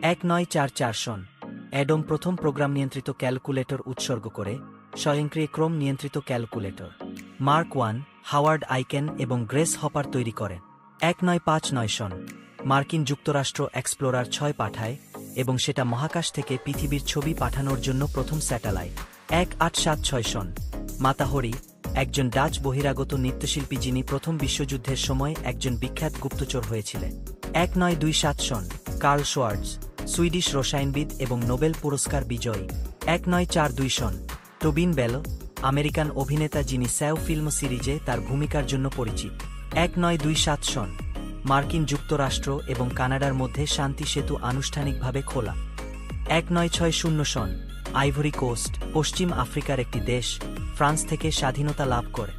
1944 সন Adom প্রথম programme নিয়ন্ত্রিত calculator উৎসর্গ করে, স্বয়ংক্রিয় ক্রম নিয়ন্ত্রিত calculator mark one Howard icon এবং গ্রেস হপার তৈরি করেন। 1959 সন মার্কিন যুক্তরাষ্ট্র এক্সপ্লোরার 6 পাঠায় এবং সেটা মহাকাশ থেকে পৃথিবীর ছবি পাঠানোর জন্য প্রথম স্যাটেলাইট। 1876 সন মাতাহরি, একজন ডাচ বহিরাগত নৃত্যশিল্পী যিনি প্রথম বিশ্বযুদ্ধের সময় একজন বিখ্যাত গুপ্তচর হয়েছিলেন। 1927 সন কার্ল শোয়ার্টজ, সুইডিশ রসায়নবিদ এবং নোবেল পুরস্কার বিজয়ী। 1942 সন টোবিন বেল, আমেরিকান অভিনেতা যিনি স্যাও ফিল্ম সিরিজে তার ভূমিকার জন্য পরিচিত। 1927 সন মার্কিন যুক্তরাষ্ট্র এবং কানাডার মধ্যে শান্তি সেতু আনুষ্ঠানিকভাবে খোলা। 1960 সন আইভরি কোস্ট, পশ্চিম আফ্রিকার একটি দেশ, ফ্রান্স থেকে স্বাধীনতা লাভ করে।